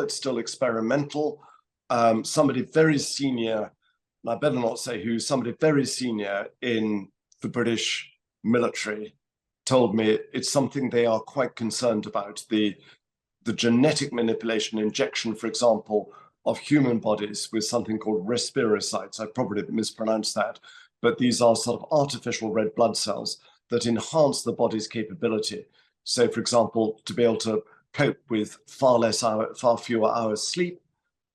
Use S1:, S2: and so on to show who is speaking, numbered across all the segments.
S1: it's still experimental. Somebody very senior, and I better not say who, somebody very senior in the British military told me it's something they are quite concerned about. The genetic manipulation, injection, for example, of human bodies with something called respirocytes. I probably mispronounced that, but these are sort of artificial red blood cells that enhance the body's capability. So, for example, to be able to cope with far fewer hours sleep,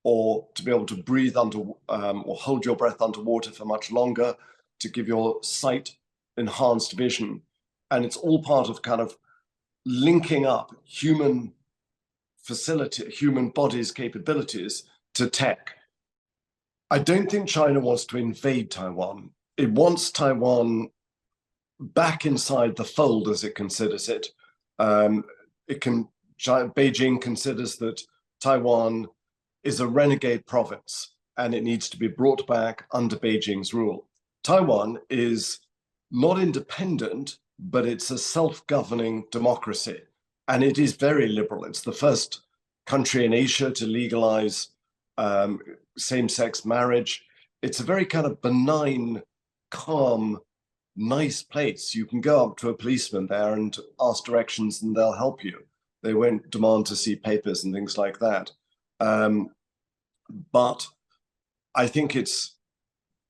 S1: or to be able to breathe under or hold your breath underwater for much longer, to give your sight enhanced vision. And it's all part of kind of linking up human bodies' capabilities to tech. I don't think China wants to invade Taiwan. It wants Taiwan back inside the fold, as it considers it. Beijing considers that Taiwan is a renegade province and it needs to be brought back under Beijing's rule. Taiwan is not independent, but it's a self-governing democracy, and it is very liberal. It's the first country in Asia to legalize same-sex marriage. It's a very kind of benign, calm, nice place. You can go up to a policeman there and ask directions and they'll help you. They won't demand to see papers and things like that. But I think it's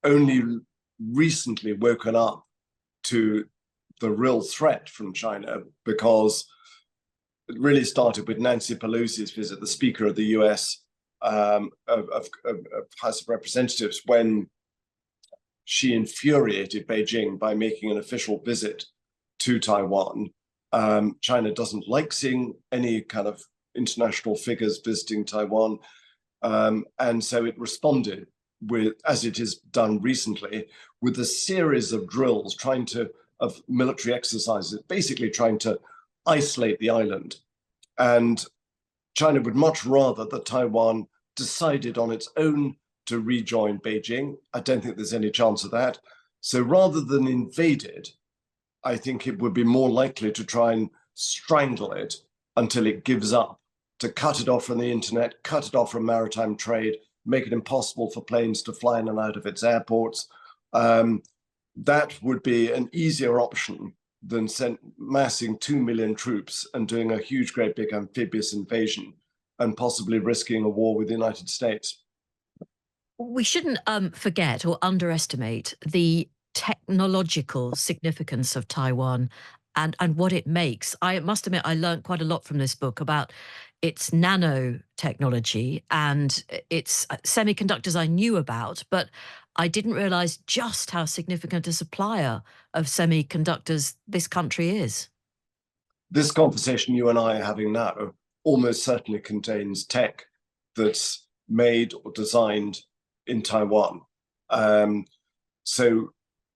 S1: only recently woken up to the real threat from China, because it really started with Nancy Pelosi's visit, the Speaker of the US of House of Representatives, when she infuriated Beijing by making an official visit to Taiwan. China doesn't like seeing any kind of international figures visiting Taiwan. And so it responded with, as it has done recently, with a series of drills of military exercises, basically trying to isolate the island. And China would much rather that Taiwan decided on its own to rejoin Beijing. I don't think there's any chance of that. So rather than invade it, I think it would be more likely to try and strangle it until it gives up, to cut it off from the internet, cut it off from maritime trade, make it impossible for planes to fly in and out of its airports. That would be an easier option than massing 2 million troops and doing a huge, great big amphibious invasion and possibly risking a war with the United States.
S2: We shouldn't forget or underestimate the technological significance of Taiwan and what it makes. I must admit, I learned quite a lot from this book about its nanotechnology and its semiconductors I knew about, but I didn't realize just how significant a supplier of semiconductors this country is.
S1: This conversation you and I are having now almost certainly contains tech that's made or designed in Taiwan. So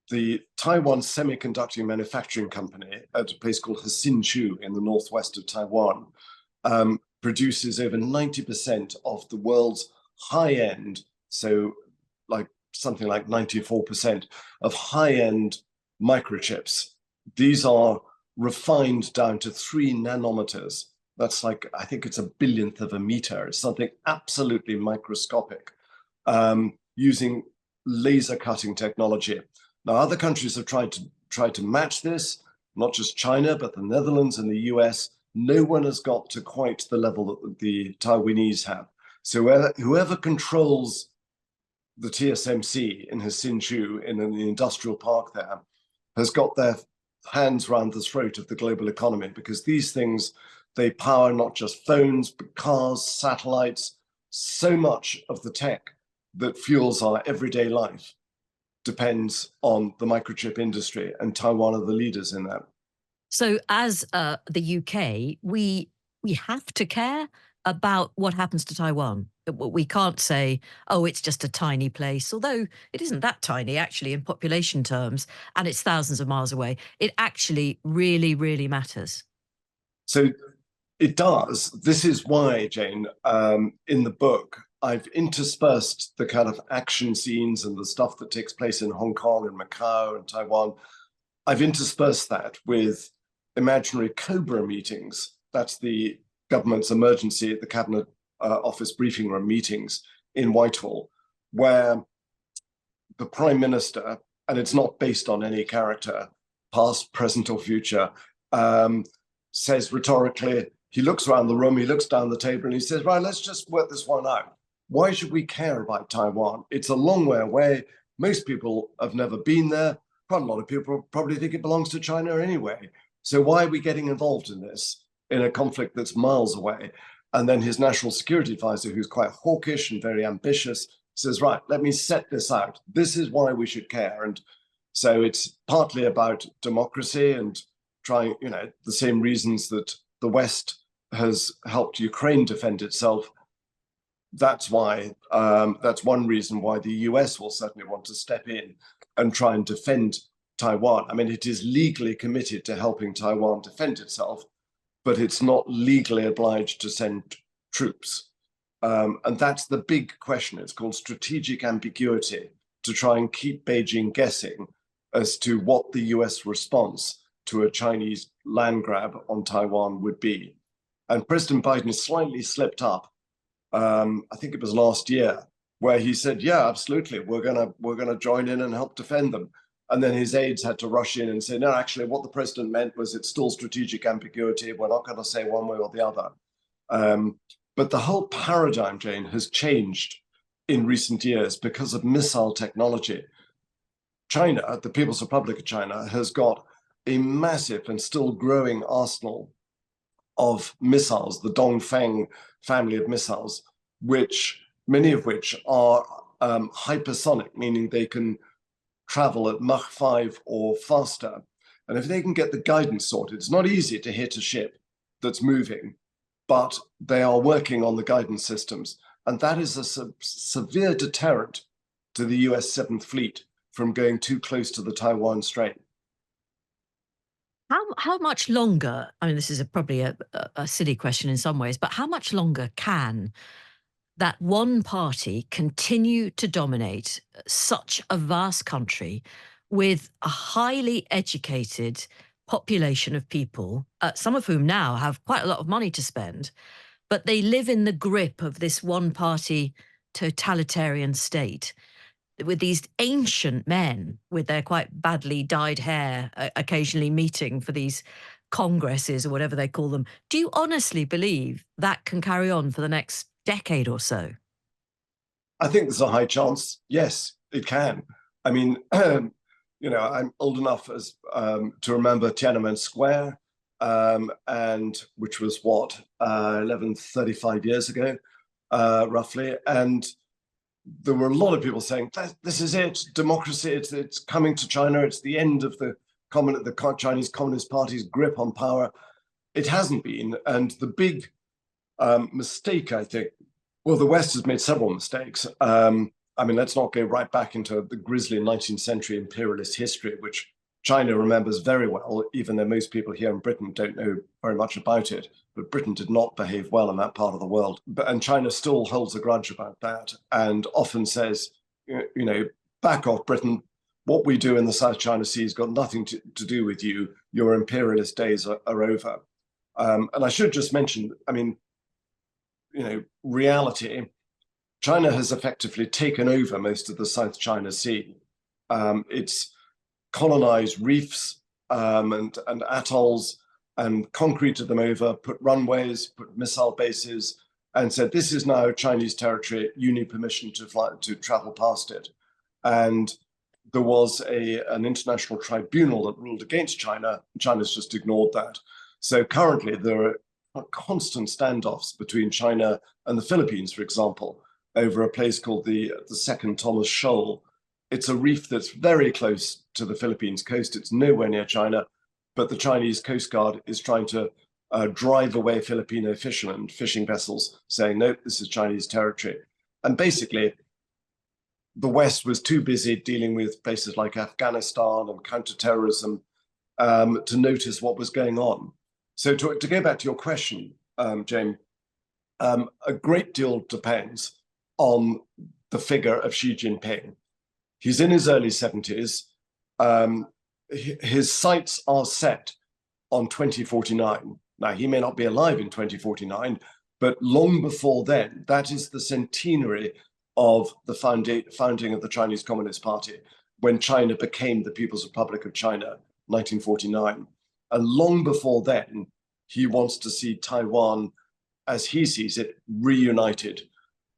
S1: the Taiwan Semiconductor Manufacturing Company at a place called Hsinchu in the northwest of Taiwan produces over 90% of the world's high-end, so like something like 94% of high-end microchips. These are refined down to 3 nanometers. That's like, I think it's a billionth of a meter. It's something absolutely microscopic, using laser cutting technology. Now, other countries have tried to match this, not just China, but the Netherlands and the US. No one has got to quite the level that the Taiwanese have. So whoever controls the TSMC in Hsinchu, in the industrial park there, has got their hands around the throat of the global economy, because these things, they power not just phones, but cars, satellites. So much of the tech that fuels our everyday life depends on the microchip industry, and Taiwan are the leaders in that.
S2: So as the UK, we have to care about what happens to Taiwan. We can't say, oh, it's just a tiny place, although it isn't that tiny actually in population terms, and it's thousands of miles away. It actually really, really matters.
S1: So it does. This is why, Jane, in the book, I've interspersed the kind of action scenes and the stuff that takes place in Hong Kong and Macau and Taiwan. I've interspersed that with imaginary COBRA meetings. That's the government's emergency, the cabinet Office briefing room meetings in Whitehall, where the Prime Minister, and it's not based on any character, past, present, or future, says rhetorically, he looks around the room, he looks down the table, and he says, right, let's just work this one out. Why should we care about Taiwan? It's a long way away. Most people have never been there. Quite a lot of people probably think it belongs to China anyway. So why are we getting involved in this, in a conflict that's miles away? And then his national security advisor, who's quite hawkish and very ambitious, says, right, let me set this out. This is why we should care. And so it's partly about democracy and trying, the same reasons that the West has helped Ukraine defend itself. That's why, that's one reason why the US will certainly want to step in and try and defend Taiwan. I mean, it is legally committed to helping Taiwan defend itself, but it's not legally obliged to send troops. And that's the big question. It's called strategic ambiguity, to try and keep Beijing guessing as to what the US response to a Chinese land grab on Taiwan would be. And President Biden slightly slipped up, I think it was last year, where he said, yeah, absolutely, we're gonna join in and help defend them. And then his aides had to rush in and say, no, actually, what the president meant was it's still strategic ambiguity. We're not going to say one way or the other. But the whole paradigm, Jane, has changed in recent years because of missile technology. China, the People's Republic of China, has got a massive and still growing arsenal of missiles, the Dongfeng family of missiles, many of which are hypersonic, meaning they can travel at Mach 5 or faster. And if they can get the guidance sorted, it's not easy to hit a ship that's moving, but they are working on the guidance systems. And that is a severe deterrent to the US 7th Fleet from going too close to the Taiwan Strait.
S2: How much longer, I mean, this is probably a silly question in some ways, but how much longer can that one party continue to dominate such a vast country with a highly educated population of people, some of whom now have quite a lot of money to spend, but they live in the grip of this one party totalitarian state, with these ancient men with their quite badly dyed hair occasionally meeting for these congresses or whatever they call them. Do you honestly believe that can carry on for the next decade or so?
S1: I think there's a high chance. Yes, it can. I mean, I'm old enough to remember Tiananmen Square, and which was 35 years ago, roughly. And there were a lot of people saying, this is it, democracy, it's coming to China, it's the end of the Chinese Communist Party's grip on power. It hasn't been. And the big mistake, I think, well, the West has made several mistakes. I mean, let's not go right back into the grisly 19th century imperialist history, which China remembers very well, even though most people here in Britain don't know very much about it. But Britain did not behave well in that part of the world. And China still holds a grudge about that and often says, back off, Britain. What we do in the South China Sea has got nothing to do with you. Your imperialist days are over. And I should just mention, I mean, reality, China has effectively taken over most of the South China Sea. It's colonized reefs and atolls and concreted them over, put runways, put missile bases, and said, this is now Chinese territory, you need permission to travel past it. And there was an international tribunal that ruled against China. China's just ignored that. So currently there are constant standoffs between China and the Philippines, for example, over a place called the Second Thomas Shoal. It's a reef that's very close to the Philippines coast. It's nowhere near China, but the Chinese Coast Guard is trying to drive away Filipino fishermen, fishing vessels, saying, no, this is Chinese territory. And basically, the West was too busy dealing with places like Afghanistan and counterterrorism to notice what was going on. So to go back to your question, Jane, a great deal depends on the figure of Xi Jinping. He's in his early 70s. His sights are set on 2049. Now, he may not be alive in 2049, But long before then, that is the centenary of the founding of the Chinese Communist Party, when China became the People's Republic of China, 1949. And long before then, he wants to see Taiwan, as he sees it, reunited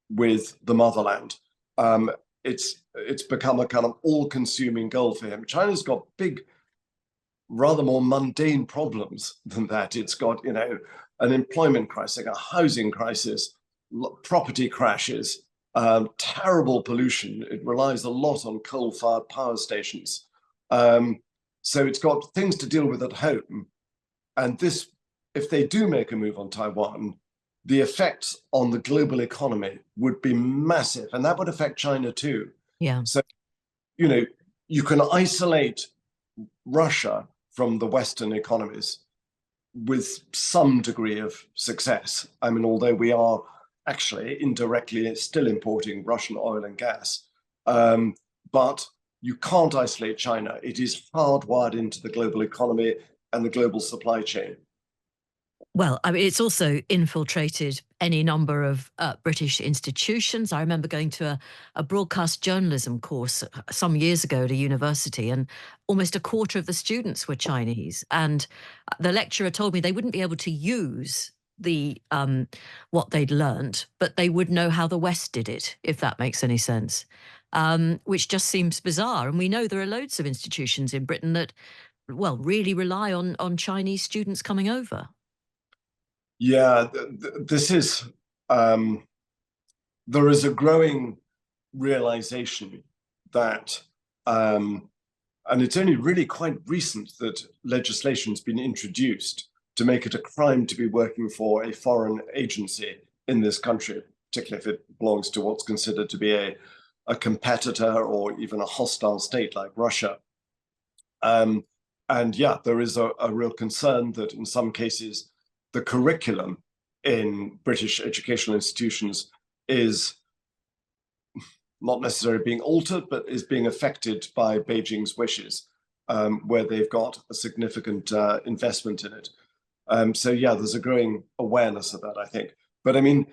S1: with the motherland. It's become a kind of all-consuming goal for him. China's got big, rather more mundane problems than that. It's got, an employment crisis, a housing crisis, property crashes, terrible pollution. It relies a lot on coal-fired power stations. So it's got things to deal with at home. And this, if they do make a move on Taiwan, the effects on the global economy would be massive. And that would affect China too.
S2: Yeah.
S1: So, you can isolate Russia from the Western economies with some degree of success. I mean, although we are actually indirectly still importing Russian oil and gas, but you can't isolate China. It is hardwired into the global economy and the global supply chain.
S2: Well, I mean, it's also infiltrated any number of British institutions. I remember going to a broadcast journalism course some years ago at a university, and almost a quarter of the students were Chinese. And the lecturer told me they wouldn't be able to use the what they'd learned, but they would know how the West did it, if that makes any sense. Which just seems bizarre. And we know there are loads of institutions in Britain that, well, really rely on Chinese students coming over.
S1: Yeah, this is, there is a growing realization that, and it's only really quite recent that legislation's been introduced to make it a crime to be working for a foreign agency in this country, particularly if it belongs to what's considered to be a competitor or even a hostile state like Russia. And yeah, there is a real concern that in some cases, the curriculum in British educational institutions is not necessarily being altered, but is being affected by Beijing's wishes, where they've got a significant investment in it. So yeah, there's a growing awareness of that, I think. But I mean,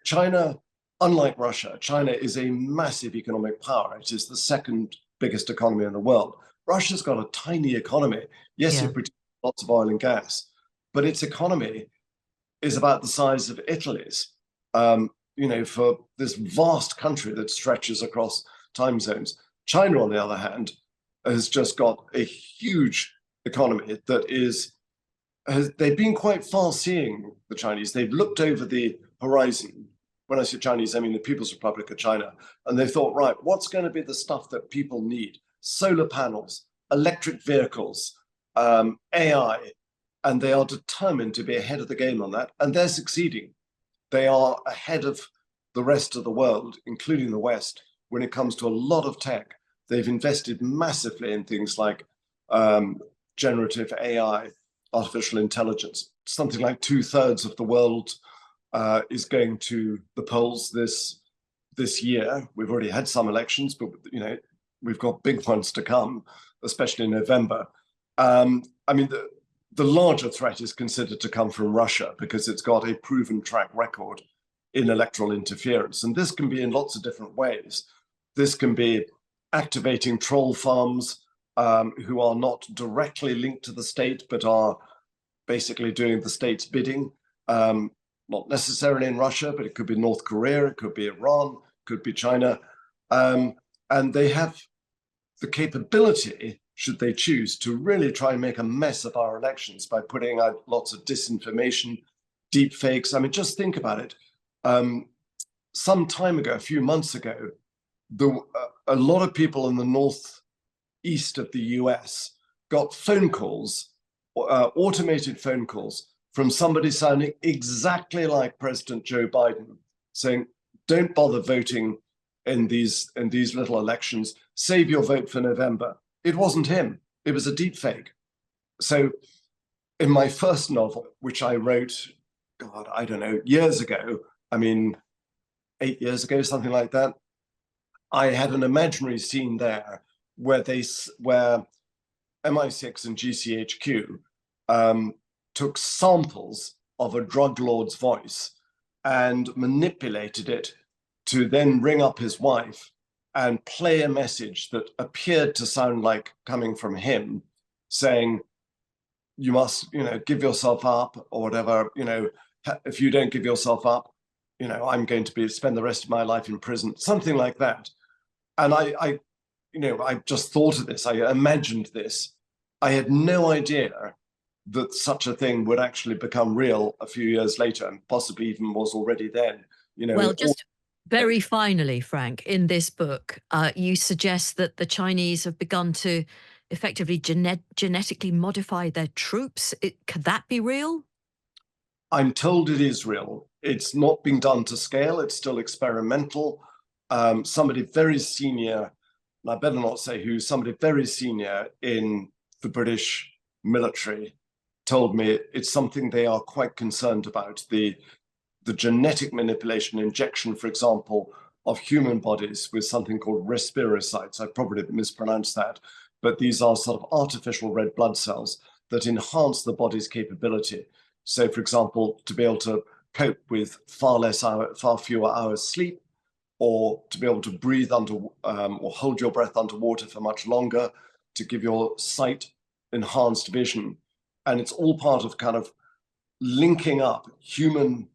S1: China, unlike Russia, China is a massive economic power. It is the second biggest economy in the world. Russia's got a tiny economy. Yes,
S2: Yeah.
S1: it produces lots of oil and gas, but its economy is about the size of Italy's, for this vast country that stretches across time zones. China, on the other hand, has just got a huge economy that they've been quite far-seeing, the Chinese. They've looked over the horizon. When I say Chinese, I mean the People's Republic of China. And they thought, right, what's going to be the stuff that people need? Solar panels, electric vehicles, AI, and they are determined to be ahead of the game on that, and they're succeeding. They are ahead of the rest of the world, including the West, when it comes to a lot of tech. They've invested massively in things like generative AI, artificial intelligence. Something like 2/3 of the world is going to the polls this year. We've already had some elections, but we've got big ones to come, especially in November. I mean, the larger threat is considered to come from Russia because it's got a proven track record in electoral interference. And this can be in lots of different ways. This can be activating troll farms who are not directly linked to the state, but are basically doing the state's bidding. Not necessarily in Russia, but it could be North Korea, it could be Iran, it could be China. And they have the capability, should they choose, to really try and make a mess of our elections by putting out lots of disinformation, deepfakes. I mean, just think about it. Some time ago, a few months ago, a lot of people in the northeast of the US got phone calls, automated phone calls from somebody sounding exactly like President Joe Biden, saying, don't bother voting in these little elections, save your vote for November. It wasn't him, it was a deep fake. So in my first novel, which I wrote, God, I don't know, years ago, I mean, 8 years ago, something like that, I had an imaginary scene there where MI6 and GCHQ took samples of a drug lord's voice and manipulated it to then ring up his wife and play a message that appeared to sound like coming from him, saying, you must, give yourself up or whatever, if you don't give yourself up, I'm going to spend the rest of my life in prison, something like that. And I just thought of this, I imagined this. I had no idea that such a thing would actually become real a few years later, and possibly even was already then.
S2: Well, just very finally, Frank, in this book, you suggest that the Chinese have begun to effectively genetically modify their troops. Could that be real?
S1: I'm told it is real. It's not being done to scale. It's still experimental. Somebody very senior, and I better not say who, somebody very senior in the British military told me it's something they are quite concerned about. The genetic manipulation, injection, for example, of human bodies with something called respirocytes. I probably mispronounced that, but these are sort of artificial red blood cells that enhance the body's capability. So, for example, to be able to cope with far fewer hours sleep, or to be able to breathe under or hold your breath underwater for much longer, to give your sight enhanced vision. And it's all part of kind of linking up human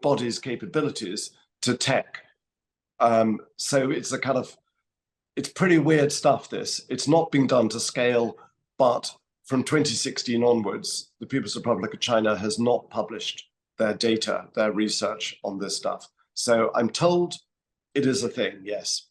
S1: body's capabilities to tech. So it's it's pretty weird stuff, this. It's not being done to scale, but from 2016 onwards, the People's Republic of China has not published their data, their research on this stuff. So I'm told it is a thing, yes.